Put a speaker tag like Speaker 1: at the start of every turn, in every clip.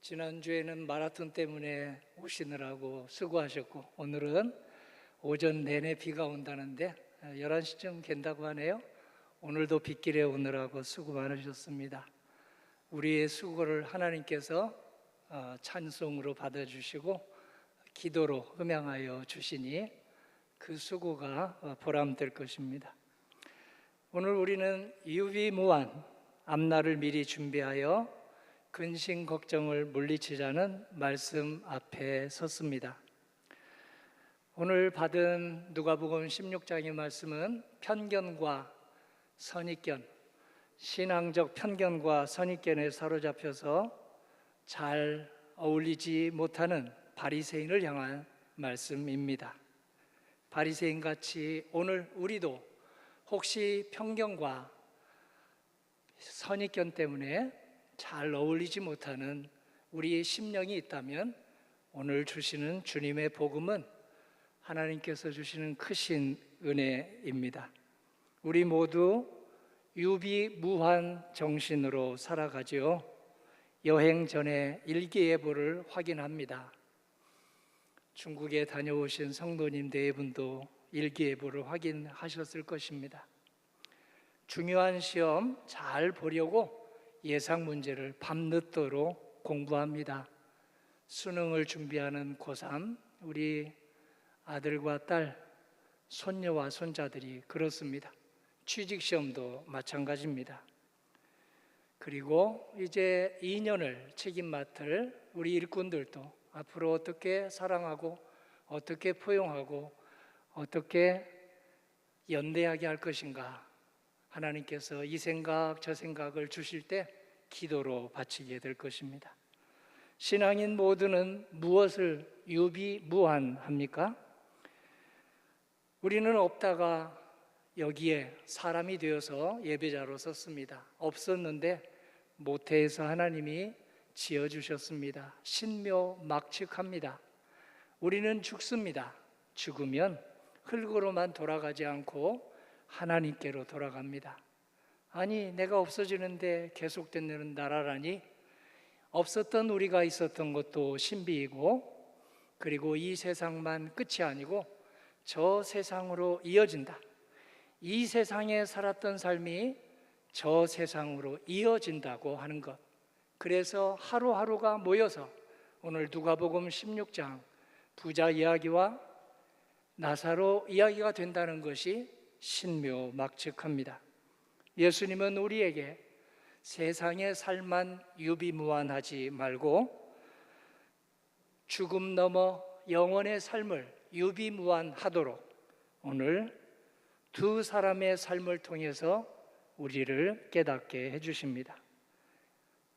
Speaker 1: 지난주에는 마라톤 때문에 오시느라고 수고하셨고, 오늘은 오전 내내 비가 온다는데 11시쯤 갠다고 하네요. 오늘도 빗길에 오느라고 수고 많으셨습니다. 우리의 수고를 하나님께서 찬송으로 받아주시고 기도로 흠양하여 주시니 그 수고가 보람될 것입니다. 오늘 우리는 유비무환, 앞날을 미리 준비하여 근심 걱정을 물리치자는 말씀 앞에 섰습니다. 오늘 받은 누가복음 16장의 말씀은 편견과 선입견, 신앙적 편견과 선입견에 사로잡혀서 잘 어울리지 못하는 바리새인을 향한 말씀입니다. 바리새인같이 오늘 우리도 혹시 편견과 선입견 때문에 잘 어울리지 못하는 우리의 심령이 있다면 오늘 주시는 주님의 복음은 하나님께서 주시는 크신 은혜입니다. 우리 모두 유비무환 정신으로 살아가지요. 여행 전에 일기예보를 확인합니다. 중국에 다녀오신 성도님 대부분도 일기예보를 확인하셨을 것입니다. 중요한 시험 잘 보려고 예상 문제를 밤늦도록 공부합니다. 수능을 준비하는 고3, 우리 아들과 딸, 손녀와 손자들이 그렇습니다. 취직시험도 마찬가지입니다. 그리고 이제 2년을 책임 맡을 우리 일꾼들도 앞으로 어떻게 사랑하고 어떻게 포용하고 어떻게 연대하게 할 것인가, 하나님께서 이 생각 저 생각을 주실 때 기도로 바치게 될 것입니다. 신앙인 모두는 무엇을 유비무환합니까? 우리는 없다가 여기에 사람이 되어서 예배자로 섰습니다. 없었는데 모태에서 하나님이 지어주셨습니다. 신묘막측합니다. 우리는 죽습니다. 죽으면 흙으로만 돌아가지 않고 하나님께로 돌아갑니다. 아니, 내가 없어지는데 계속되는 나라라니? 없었던 우리가 있었던 것도 신비이고, 그리고 이 세상만 끝이 아니고 저 세상으로 이어진다. 이 세상에 살았던 삶이 저 세상으로 이어진다고 하는 것. 그래서 하루하루가 모여서 오늘 누가복음 16장 부자 이야기와 나사로 이야기가 된다는 것이 신묘막측합니다. 예수님은 우리에게 세상의 삶만 유비무환하지 말고 죽음 넘어 영원의 삶을 유비무환하도록 오늘 두 사람의 삶을 통해서 우리를 깨닫게 해주십니다.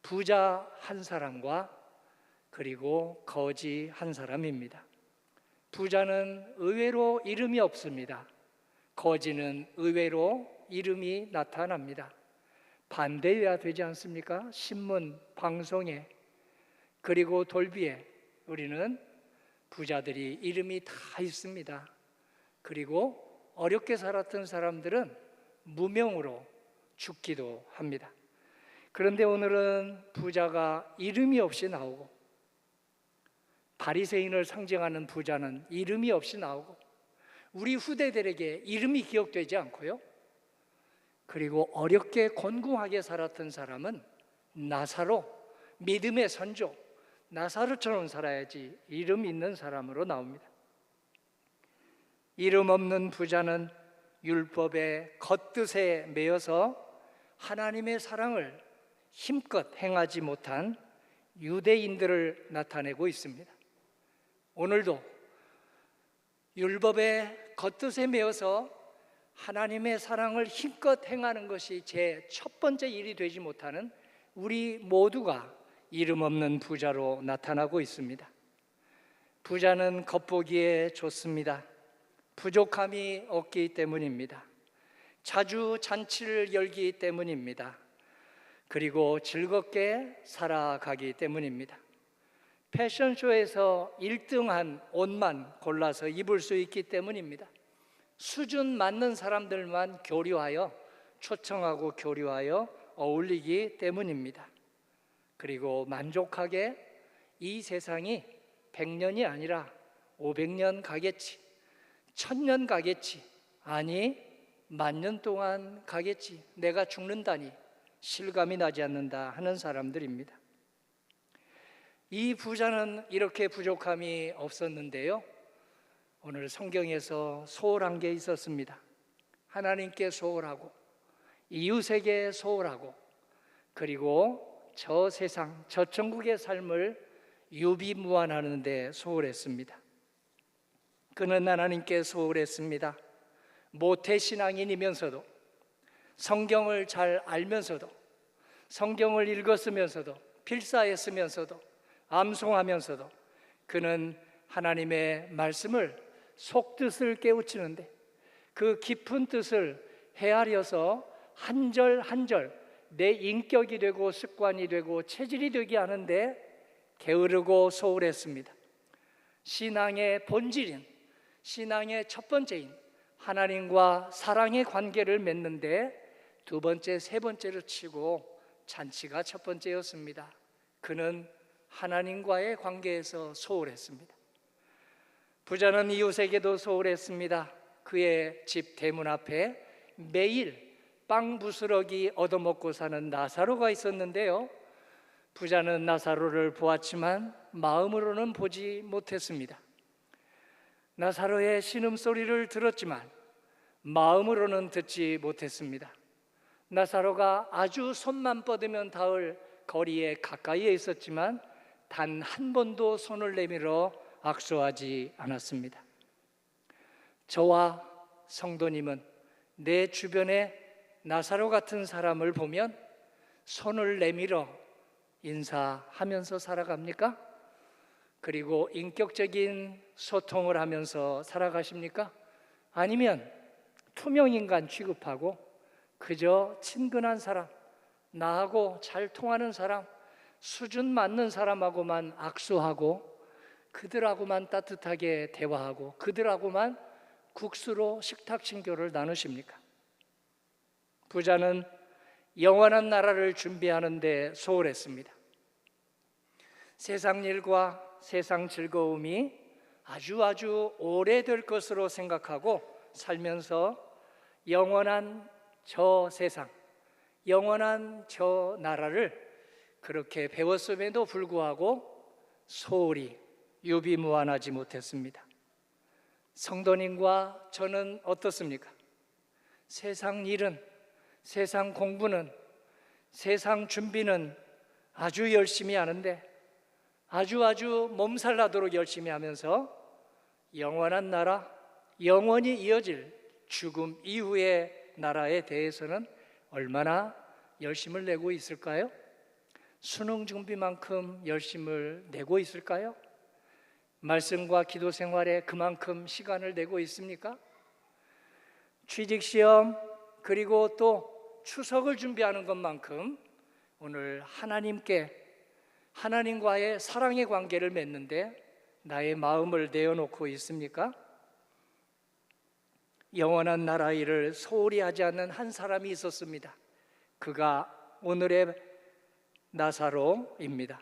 Speaker 1: 부자 한 사람과 그리고 거지 한 사람입니다. 부자는 의외로 이름이 없습니다. 거지는 의외로 이름이 나타납니다. 반대해야 되지 않습니까? 신문, 방송에, 그리고 돌비에 우리는 부자들이 이름이 다 있습니다. 그리고 어렵게 살았던 사람들은 무명으로 죽기도 합니다. 그런데 오늘은 부자가 이름이 없이 나오고, 바리새인을 상징하는 부자는 이름이 없이 나오고, 우리 후대들에게 이름이 기억되지 않고요. 그리고 어렵게 곤궁하게 살았던 사람은 나사로, 믿음의 선조, 나사로처럼 살아야지 이름 있는 사람으로 나옵니다. 이름 없는 부자는 율법의 겉뜻에 매여서 하나님의 사랑을 힘껏 행하지 못한 유대인들을 나타내고 있습니다. 오늘도 율법의 겉뜻에 매여서 하나님의 사랑을 힘껏 행하는 것이 제 첫 번째 일이 되지 못하는 우리 모두가 이름 없는 부자로 나타나고 있습니다. 부자는 겉보기에 좋습니다. 부족함이 없기 때문입니다. 자주 잔치를 열기 때문입니다. 그리고 즐겁게 살아가기 때문입니다. 패션쇼에서 1등한 옷만 골라서 입을 수 있기 때문입니다. 수준 맞는 사람들만 교류하여, 초청하고 교류하여 어울리기 때문입니다. 그리고 만족하게 이 세상이 100년이 아니라 500년 가겠지, 1000년 가겠지, 아니 10,000년 동안 가겠지, 내가 죽는다니 실감이 나지 않는다 하는 사람들입니다. 이 부자는 이렇게 부족함이 없었는데요, 오늘 성경에서 소홀한 게 있었습니다. 하나님께 소홀하고 이웃에게 소홀하고 그리고 저 세상, 저 천국의 삶을 유비무환하는 데 소홀했습니다. 그는 하나님께 소홀했습니다. 모태신앙인이면서도, 성경을 잘 알면서도, 성경을 읽었으면서도, 필사했으면서도, 암송하면서도 그는 하나님의 말씀을 속뜻을 깨우치는데 그 깊은 뜻을 헤아려서 한 절 한 절 내 인격이 되고 습관이 되고 체질이 되게 하는데 게으르고 소홀했습니다. 신앙의 본질인, 신앙의 첫 번째인 하나님과 사랑의 관계를 맺는데 두 번째, 세 번째로 치고 잔치가 첫 번째였습니다. 그는 하나님과의 관계에서 소홀했습니다. 부자는 이웃에게도 소홀했습니다. 그의 집 대문 앞에 매일 빵 부스러기 얻어먹고 사는 나사로가 있었는데요, 부자는 나사로를 보았지만 마음으로는 보지 못했습니다. 나사로의 신음소리를 들었지만 마음으로는 듣지 못했습니다. 나사로가 아주 손만 뻗으면 닿을 거리에 가까이에 있었지만 단 한 번도 손을 내밀어 악수하지 않았습니다. 저와 성도님은 내 주변에 나사로 같은 사람을 보면 손을 내밀어 인사하면서 살아갑니까? 그리고 인격적인 소통을 하면서 살아가십니까? 아니면 투명인간 취급하고 그저 친근한 사람, 나하고 잘 통하는 사람, 수준 맞는 사람하고만 악수하고 그들하고만 따뜻하게 대화하고 그들하고만 국수로 식탁 친교를 나누십니까? 부자는 영원한 나라를 준비하는 데 소홀했습니다. 세상 일과 세상 즐거움이 아주 오래될 것으로 생각하고 살면서 영원한 저 세상, 영원한 저 나라를 그렇게 배웠음에도 불구하고 소홀히 유비무환하지 못했습니다. 성도님과 저는 어떻습니까? 세상 일은, 세상 공부는, 세상 준비는 아주 열심히 하는데 아주 몸살 나도록 열심히 하면서 영원한 나라, 영원히 이어질 죽음 이후의 나라에 대해서는 얼마나 열심을 내고 있을까요? 수능 준비만큼 열심을 내고 있을까요? 말씀과 기도 생활에 그만큼 시간을 내고 있습니까? 취직시험 그리고 또 추석을 준비하는 것만큼 오늘 하나님과의 사랑의 관계를 맺는데 나의 마음을 내어놓고 있습니까? 영원한 나라 일을 소홀히 하지 않는 한 사람이 있었습니다. 그가 오늘의 나사로입니다.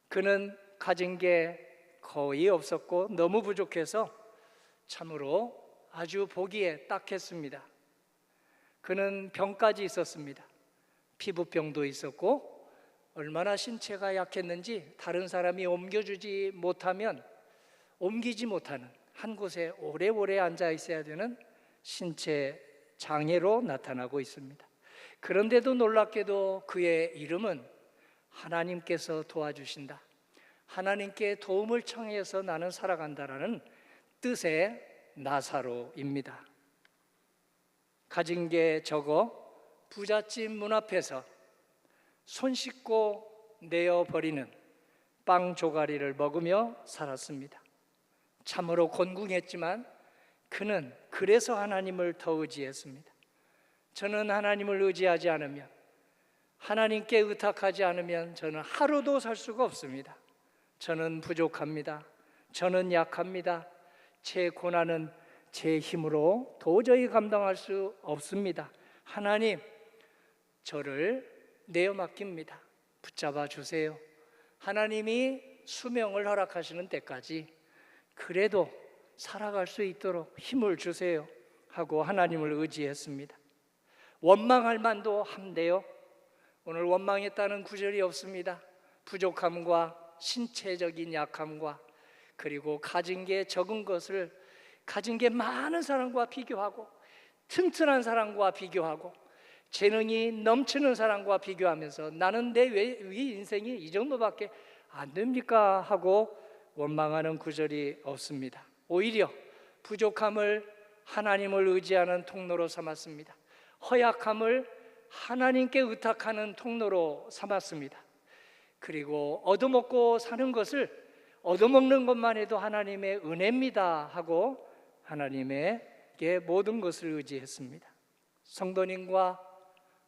Speaker 1: 그는 가진 게 거의 없었고 너무 부족해서 참으로 아주 보기에 딱했습니다. 그는 병까지 있었습니다. 피부병도 있었고 얼마나 신체가 약했는지 다른 사람이 옮기지 못하는 한 곳에 오래오래 앉아 있어야 되는 신체 장애로 나타나고 있습니다. 그런데도 놀랍게도 그의 이름은 하나님께서 도와주신다, 하나님께 도움을 청해서 나는 살아간다라는 뜻의 나사로입니다. 가진 게 적어 부잣집 문 앞에서 손 씻고 내어버리는 빵 조가리를 먹으며 살았습니다. 참으로 곤궁했지만 그는 그래서 하나님을 더 의지했습니다. 저는 하나님을 의지하지 않으면, 하나님께 의탁하지 않으면 저는 하루도 살 수가 없습니다. 저는 부족합니다. 저는 약합니다. 제 고난은 제 힘으로 도저히 감당할 수 없습니다. 하나님, 저를 내어 맡깁니다. 붙잡아 주세요. 하나님이 수명을 허락하시는 때까지 그래도 살아갈 수 있도록 힘을 주세요 하고 하나님을 의지했습니다. 원망할 만도 한데요, 오늘 원망했다는 구절이 없습니다. 부족함과 신체적인 약함과 그리고 가진 게 적은 것을 가진 게 많은 사람과 비교하고 튼튼한 사람과 비교하고 재능이 넘치는 사람과 비교하면서 나는 내 인생이 이 정도밖에 안 됩니까? 하고 원망하는 구절이 없습니다. 오히려 부족함을 하나님을 의지하는 통로로 삼았습니다. 허약함을 하나님께 의탁하는 통로로 삼았습니다. 그리고 얻어먹고 사는 것을 얻어먹는 것만 해도 하나님의 은혜입니다 하고 하나님에게 모든 것을 의지했습니다. 성도님과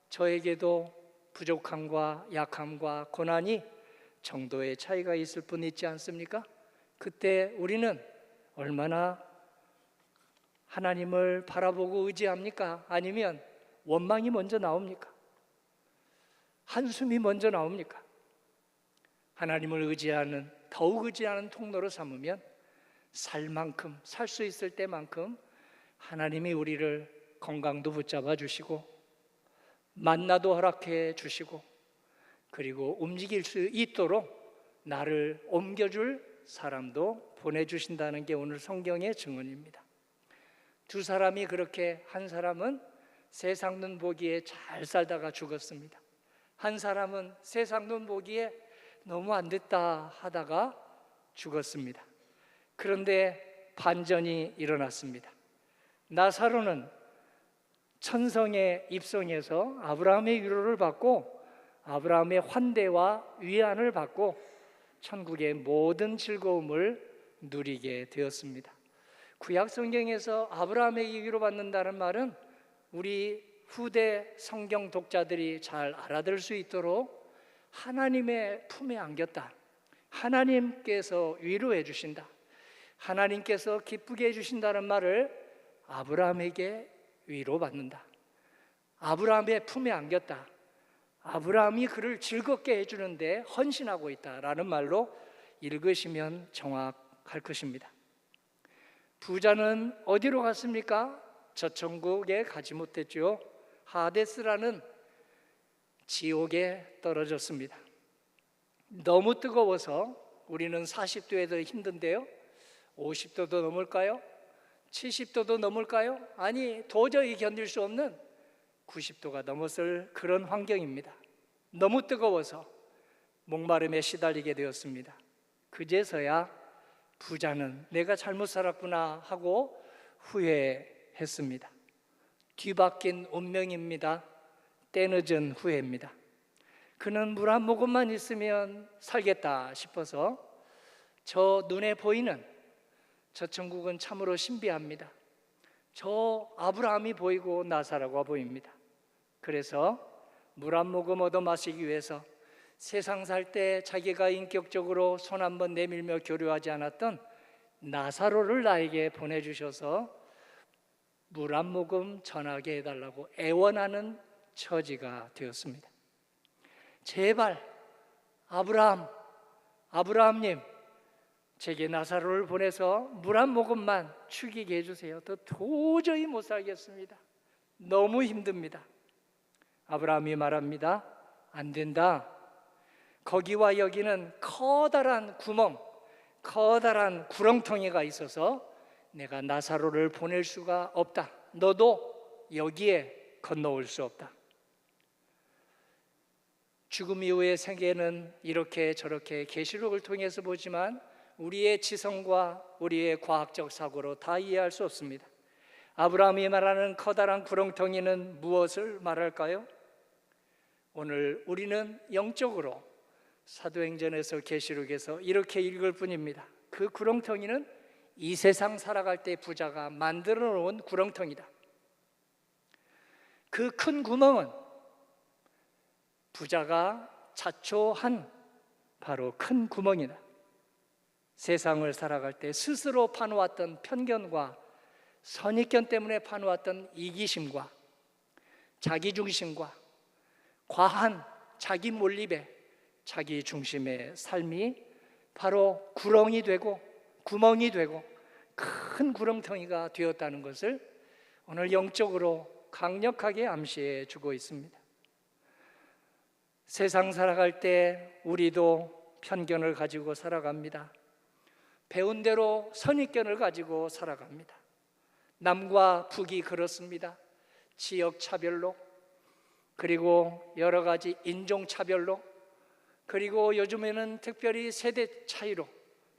Speaker 1: 저에게도 부족함과 약함과 고난이 정도의 차이가 있을 뿐 있지 않습니까? 그때 우리는 얼마나 하나님을 바라보고 의지합니까? 아니면 원망이 먼저 나옵니까? 한숨이 먼저 나옵니까? 하나님을 의지하는, 더욱 의지하는 통로로 삼으면 살 만큼, 살 수 있을 때만큼 하나님이 우리를 건강도 붙잡아 주시고 만나도 허락해 주시고 그리고 움직일 수 있도록 나를 옮겨줄 사람도 보내주신다는 게 오늘 성경의 증언입니다. 두 사람이 그렇게, 한 사람은 세상 눈 보기에 잘 살다가 죽었습니다. 한 사람은 세상 눈 보기에 너무 안 됐다 하다가 죽었습니다. 그런데 반전이 일어났습니다. 나사로는 천성의 입성에서 아브라함의 위로를 받고 아브라함의 환대와 위안을 받고 천국의 모든 즐거움을 누리게 되었습니다. 구약 성경에서 아브라함에게 위로받는다는 말은 우리 후대 성경 독자들이 잘 알아들을 수 있도록 하나님의 품에 안겼다, 하나님께서 위로해 주신다, 하나님께서 기쁘게 해주신다는 말을 아브라함에게 위로받는다, 아브라함의 품에 안겼다, 아브라함이 그를 즐겁게 해주는데 헌신하고 있다라는 말로 읽으시면 정확할 것입니다. 부자는 어디로 갔습니까? 저 천국에 가지 못했죠. 하데스라는 지옥에 떨어졌습니다. 너무 뜨거워서 우리는 40도에도 힘든데요, 50도도 넘을까요? 70도도 넘을까요? 아니, 도저히 견딜 수 없는 90도가 넘었을 그런 환경입니다. 너무 뜨거워서 목마름에 시달리게 되었습니다. 그제서야 부자는 내가 잘못 살았구나 하고 후회했습니다. 뒤바뀐 운명입니다. 때늦은 후회입니다. 그는 물 한 모금만 있으면 살겠다 싶어서 저 눈에 보이는 저 천국은 참으로 신비합니다. 저 아브라함이 보이고 나사로가 보입니다. 그래서 물 한 모금 얻어 마시기 위해서 세상 살 때 자기가 인격적으로 손 한번 내밀며 교류하지 않았던 나사로를 나에게 보내주셔서 물 한 모금 전하게 해달라고 애원하는 처지가 되었습니다. 제발 아브라함님, 제게 나사로를 보내서 물 한 모금만 축이게 해주세요. 더 도저히 못 살겠습니다. 너무 힘듭니다. 아브라함이 말합니다. 안 된다. 거기와 여기는 커다란 구멍, 커다란 구렁텅이가 있어서 내가 나사로를 보낼 수가 없다. 너도 여기에 건너올 수 없다. 죽음 이후의 세계는 이렇게 저렇게 계시록을 통해서 보지만 우리의 지성과 우리의 과학적 사고로 다 이해할 수 없습니다. 아브라함이 말하는 커다란 구렁텅이는 무엇을 말할까요? 오늘 우리는 영적으로 사도행전에서 계시록에서 이렇게 읽을 뿐입니다. 그 구렁텅이는 이 세상 살아갈 때 부자가 만들어 놓은 구렁텅이다. 그 큰 구멍은 부자가 자초한 바로 큰 구멍이다. 세상을 살아갈 때 스스로 파놓았던 편견과 선입견 때문에 파놓았던 이기심과 자기중심과 과한 자기 몰입에 자기 중심의 삶이 바로 구렁이 되고 구멍이 되고 큰 구렁텅이가 되었다는 것을 오늘 영적으로 강력하게 암시해 주고 있습니다. 세상 살아갈 때 우리도 편견을 가지고 살아갑니다. 배운 대로 선입견을 가지고 살아갑니다. 남과 북이 그렇습니다. 지역 차별로, 그리고 여러 가지 인종 차별로, 그리고 요즘에는 특별히 세대 차이로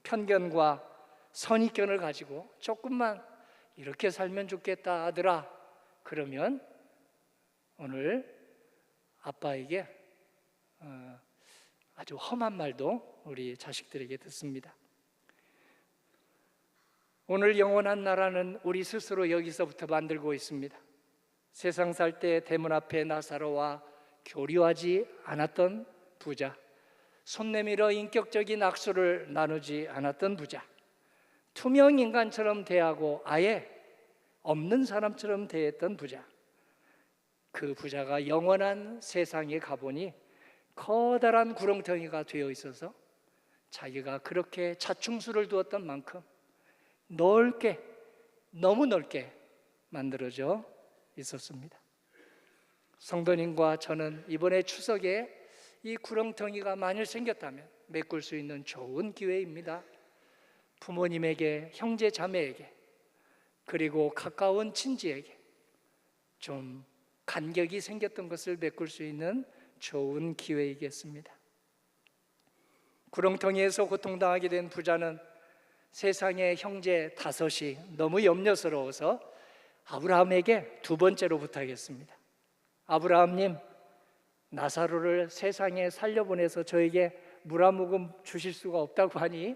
Speaker 1: 편견과 선입견을 가지고 조금만 이렇게 살면 좋겠다 아들아, 그러면 오늘 아빠에게 아주 험한 말도 우리 자식들에게 듣습니다. 오늘 영원한 나라는 우리 스스로 여기서부터 만들고 있습니다. 세상 살 때 대문 앞에 나사로와 교류하지 않았던 부자, 손 내밀어 인격적인 악수를 나누지 않았던 부자, 투명 인간처럼 대하고 아예 없는 사람처럼 대했던 부자, 그 부자가 영원한 세상에 가보니 커다란 구렁텅이가 되어 있어서 자기가 그렇게 자충수를 두었던 만큼 넓게, 너무 넓게 만들어져 있었습니다. 성도님과 저는 이번에 추석에 이 구렁텅이가 만일 생겼다면 메꿀 수 있는 좋은 기회입니다. 부모님에게, 형제 자매에게, 그리고 가까운 친지에게 좀 간격이 생겼던 것을 메꿀 수 있는 좋은 기회이겠습니다. 구렁텅이에서 고통당하게 된 부자는 세상의 형제 5이 너무 염려스러워서 아브라함에게 2번째로 부탁했습니다. 아브라함님, 나사로를 세상에 살려보내서 저에게 물 한 모금 주실 수가 없다고 하니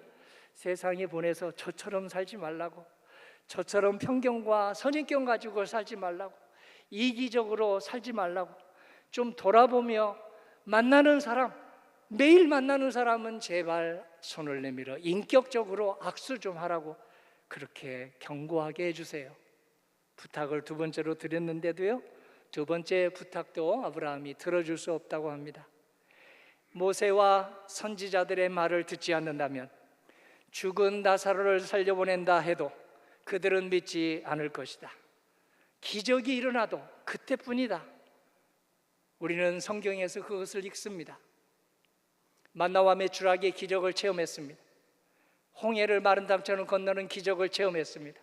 Speaker 1: 세상에 보내서 저처럼 살지 말라고, 저처럼 편견과 선입견 가지고 살지 말라고, 이기적으로 살지 말라고, 좀 돌아보며 만나는 사람, 매일 만나는 사람은 제발 손을 내밀어 인격적으로 악수 좀 하라고 그렇게 경고하게 해주세요. 부탁을 2번째로 드렸는데도요, 2번째 부탁도 아브라함이 들어줄 수 없다고 합니다. 모세와 선지자들의 말을 듣지 않는다면, 죽은 나사로를 살려보낸다 해도 그들은 믿지 않을 것이다. 기적이 일어나도 그때뿐이다. 우리는 성경에서 그것을 읽습니다. 만나와 메추라기의 기적을 체험했습니다. 홍해를 마른 땅처럼 건너는 기적을 체험했습니다.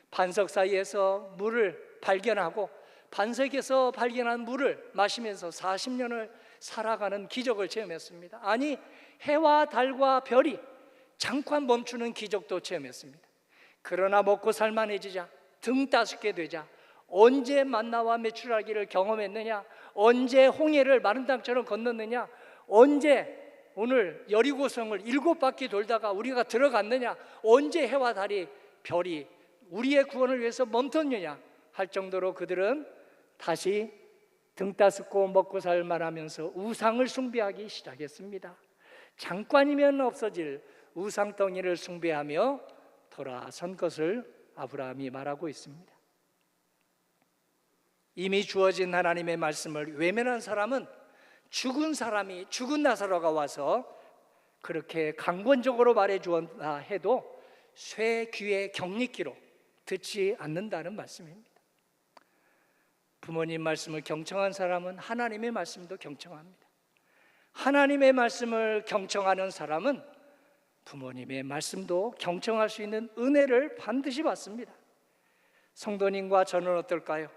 Speaker 1: 반석 사이에서 물을 발견하고 반석에서 발견한 물을 마시면서 40년을 살아가는 기적을 체험했습니다. 아니, 해와 달과 별이 잠깐 멈추는 기적도 체험했습니다. 그러나 먹고 살만해지자, 등 따숩게 되자, 언제 만나와 메추라기를 경험했느냐, 언제 홍해를 마른 땅처럼 건넜느냐, 언제 오늘 여리고성을 7바퀴 돌다가 우리가 들어갔느냐, 언제 해와 달이 별이 우리의 구원을 위해서 멈췄느냐 할 정도로 그들은 다시 등 따숩고 먹고 살만하면서 우상을 숭배하기 시작했습니다. 잠깐이면 없어질 우상덩이를 숭배하며 돌아선 것을 아브라함이 말하고 있습니다. 이미 주어진 하나님의 말씀을 외면한 사람은 죽은 사람이, 죽은 나사로가 와서 그렇게 강권적으로 말해 주었다 해도 쇠 귀의 경릿기로 듣지 않는다는 말씀입니다. 부모님 말씀을 경청한 사람은 하나님의 말씀도 경청합니다. 하나님의 말씀을 경청하는 사람은 부모님의 말씀도 경청할 수 있는 은혜를 반드시 받습니다. 성도님과 저는 어떨까요?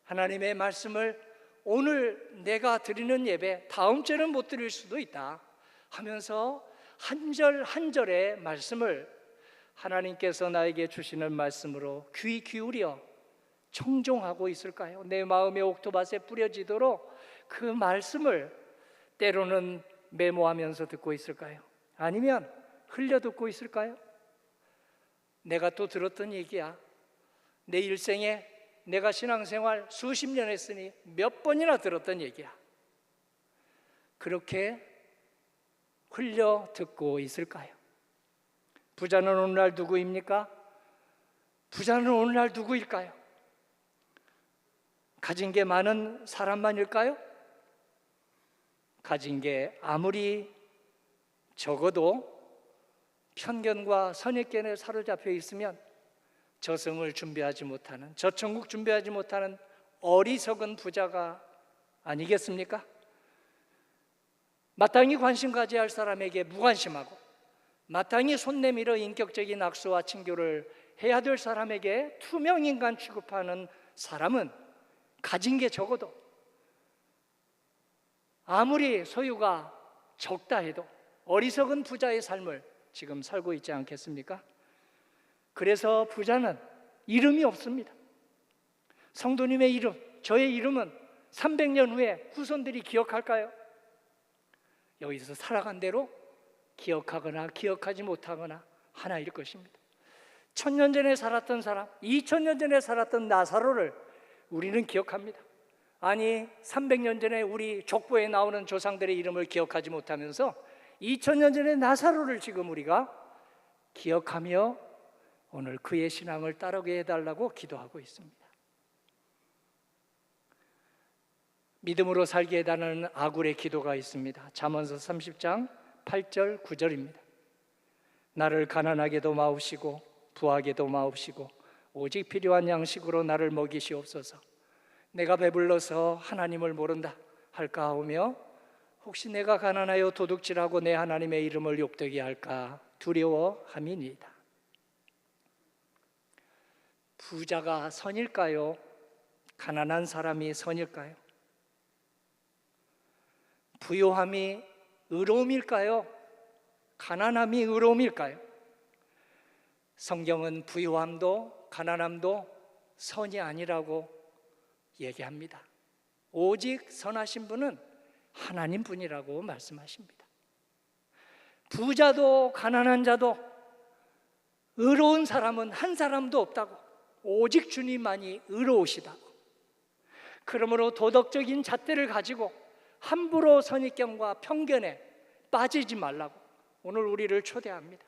Speaker 1: 하나님의 말씀을 오늘 내가 드리는 예배 다음 주에는 못 드릴 수도 있다 하면서 한 절 한 절의 말씀을 하나님께서 나에게 주시는 말씀으로 귀 기울여 청종하고 있을까요? 내 마음의 옥토밭에 뿌려지도록 그 말씀을 때로는 메모하면서 듣고 있을까요? 아니면 흘려 듣고 있을까요? 내가 또 들었던 얘기야. 내 일생에 내가 신앙생활 수십 년 했으니 몇 번이나 들었던 얘기야. 그렇게 흘려 듣고 있을까요? 부자는 오늘날 누구입니까? 부자는 오늘날 누구일까요? 가진 게 많은 사람만일까요? 가진 게 아무리 적어도 편견과 선입견에 사로잡혀 있으면 저승을 준비하지 못하는, 저천국 준비하지 못하는 어리석은 부자가 아니겠습니까? 마땅히 관심 가져야 할 사람에게 무관심하고 마땅히 손 내밀어 인격적인 악수와 친교를 해야 될 사람에게 투명인간 취급하는 사람은 가진 게 적어도 아무리 소유가 적다 해도 어리석은 부자의 삶을 지금 살고 있지 않겠습니까? 그래서 부자는 이름이 없습니다. 성도님의 이름, 저의 이름은 300년 후에 후손들이 기억할까요? 여기서 살아간 대로 기억하거나 기억하지 못하거나 하나일 것입니다. 1000년 전에 살았던 사람, 2000년 전에 살았던 나사로를 우리는 기억합니다. 아니 300년 전에 우리 족보에 나오는 조상들의 이름을 기억하지 못하면서 2000년 전에 나사로를 지금 우리가 기억하며 오늘 그의 신앙을 따르게 해달라고 기도하고 있습니다. 믿음으로 살게 해달라는 아굴의 기도가 있습니다. 잠언서 30장 8절 9절입니다. 나를 가난하게도 마옵시고 부하게도 마옵시고 오직 필요한 양식으로 나를 먹이시옵소서. 내가 배불러서 하나님을 모른다 할까 하오며 혹시 내가 가난하여 도둑질하고 내 하나님의 이름을 욕되게 할까 두려워함이니이다. 부자가 선일까요? 가난한 사람이 선일까요? 부요함이 의로움일까요? 가난함이 의로움일까요? 성경은 부요함도 가난함도 선이 아니라고 얘기합니다. 오직 선하신 분은 하나님 분이라고 말씀하십니다. 부자도 가난한 자도 의로운 사람은 한 사람도 없다고, 오직 주님만이 의로우시다고. 그러므로 도덕적인 잣대를 가지고 함부로 선입견과 편견에 빠지지 말라고 오늘 우리를 초대합니다.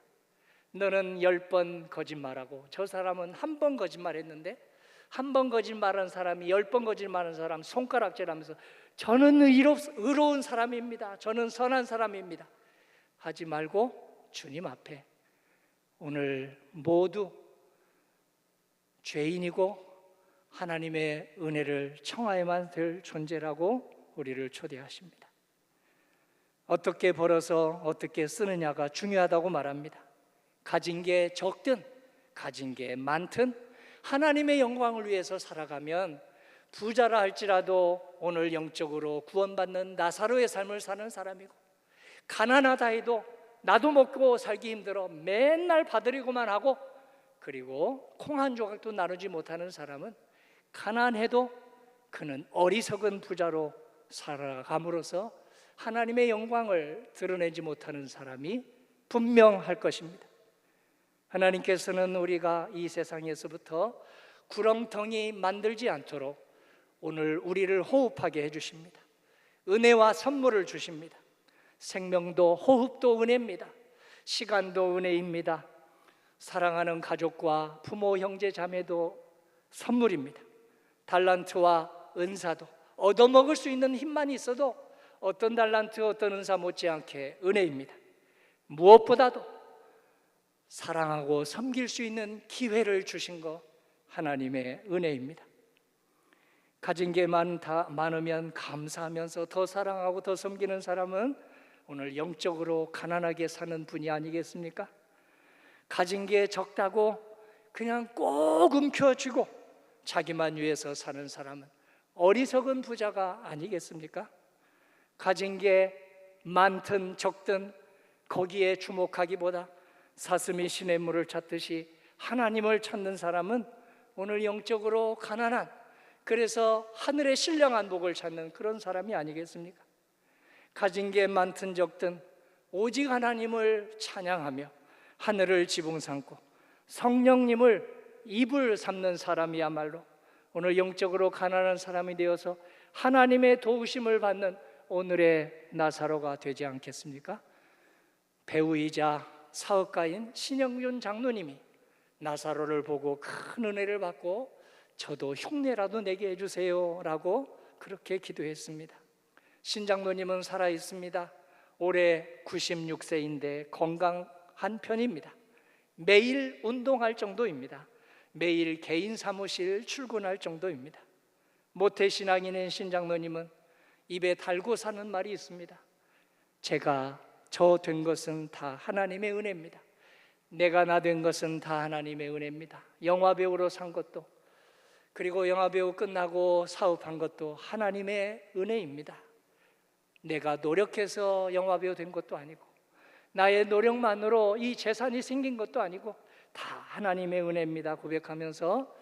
Speaker 1: 너는 10번 거짓말하고 저 사람은 한 번 거짓말했는데, 한 번 거짓말한 사람이 10번 거짓말한 사람 손가락질하면서 저는 의로운 사람입니다, 저는 선한 사람입니다 하지 말고 주님 앞에 오늘 모두 죄인이고 하나님의 은혜를 청하여만 될 존재라고 우리를 초대하십니다. 어떻게 벌어서 어떻게 쓰느냐가 중요하다고 말합니다. 가진 게 적든 가진 게 많든 하나님의 영광을 위해서 살아가면 부자라 할지라도 오늘 영적으로 구원받는 나사로의 삶을 사는 사람이고, 가난하다 해도 나도 먹고 살기 힘들어 맨날 받으려고만 하고 그리고 콩 한 조각도 나누지 못하는 사람은 가난해도 그는 어리석은 부자로 살아감으로써 하나님의 영광을 드러내지 못하는 사람이 분명할 것입니다. 하나님께서는 우리가 이 세상에서부터 구렁텅이 만들지 않도록 오늘 우리를 호흡하게 해주십니다. 은혜와 선물을 주십니다. 생명도 호흡도 은혜입니다. 시간도 은혜입니다. 사랑하는 가족과 부모, 형제, 자매도 선물입니다. 달란트와 은사도 얻어먹을 수 있는 힘만 있어도 어떤 달란트, 어떤 은사 못지않게 은혜입니다. 무엇보다도 사랑하고 섬길 수 있는 기회를 주신 것 하나님의 은혜입니다. 가진 게 많으면 감사하면서 더 사랑하고 더 섬기는 사람은 오늘 영적으로 가난하게 사는 분이 아니겠습니까? 가진 게 적다고 그냥 꼭 움켜쥐고 자기만 위해서 사는 사람은 어리석은 부자가 아니겠습니까? 가진 게 많든 적든 거기에 주목하기보다 사슴이 시냇물을 찾듯이 하나님을 찾는 사람은 오늘 영적으로 가난한, 그래서 하늘의 신령한 복을 찾는 그런 사람이 아니겠습니까? 가진 게 많든 적든 오직 하나님을 찬양하며 하늘을 지붕 삼고 성령님을 입을 삼는 사람이야말로 오늘 영적으로 가난한 사람이 되어서 하나님의 도우심을 받는 오늘의 나사로가 되지 않겠습니까? 배우이자 사업가인 신영준 장로님이 나사로를 보고 큰 은혜를 받고 저도 흉내라도 내게 해주세요 라고 그렇게 기도했습니다. 신 장로님은 살아있습니다. 올해 96세인데 건강한 한 편입니다. 매일 운동할 정도입니다. 매일 개인 사무실 출근할 정도입니다. 모태신앙인인 신장로님은 입에 달고 사는 말이 있습니다. 제가 저 된 것은 다 하나님의 은혜입니다. 내가 나 된 것은 다 하나님의 은혜입니다. 영화배우로 산 것도, 그리고 영화배우 끝나고 사업한 것도 하나님의 은혜입니다. 내가 노력해서 영화배우 된 것도 아니고, 나의 노력만으로 이 재산이 생긴 것도 아니고 다 하나님의 은혜입니다 고백하면서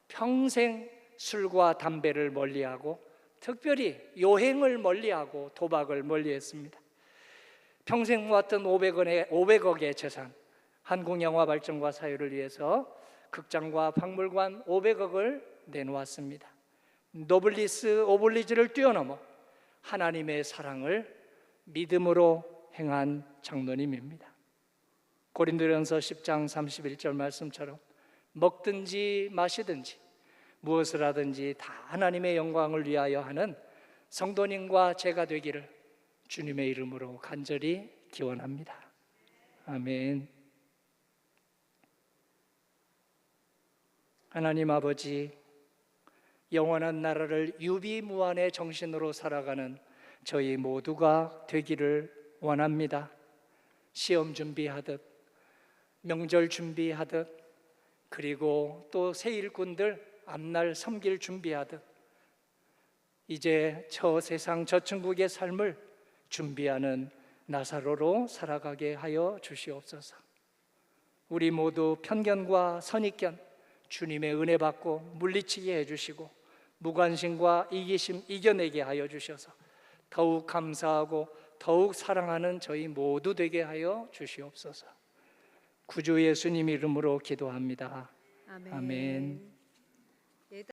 Speaker 1: 평생 술과 담배를 멀리하고, 특별히 요행을 멀리하고 도박을 멀리했습니다. 평생 모았던 500억의 재산, 한국영화발전과 사유를 위해서 극장과 박물관 500억을 내놓았습니다. 노블리스 오블리주를 뛰어넘어 하나님의 사랑을 믿음으로 행한 장로님입니다. 고린도전서 10장 31절 말씀처럼 먹든지 마시든지 무엇을 하든지 다 하나님의 영광을 위하여 하는 성도님과 제가 되기를 주님의 이름으로 간절히 기원합니다. 아멘. 하나님 아버지, 영원한 나라를 유비무환의 정신으로 살아가는 저희 모두가 되기를 원합니다. 시험 준비하듯, 명절 준비하듯, 그리고 또 새 일꾼들 앞날 섬길 준비하듯, 이제 저 세상 저 천국의 삶을 준비하는 나사로로 살아가게 하여 주시옵소서. 우리 모두 편견과 선입견 주님의 은혜 받고 물리치게 해주시고, 무관심과 이기심 이겨내게 하여 주셔서 더욱 감사하고 더욱 사랑하는 저희 모두 되게 하여 주시옵소서. 구주 예수님 이름으로 기도합니다. 아멘.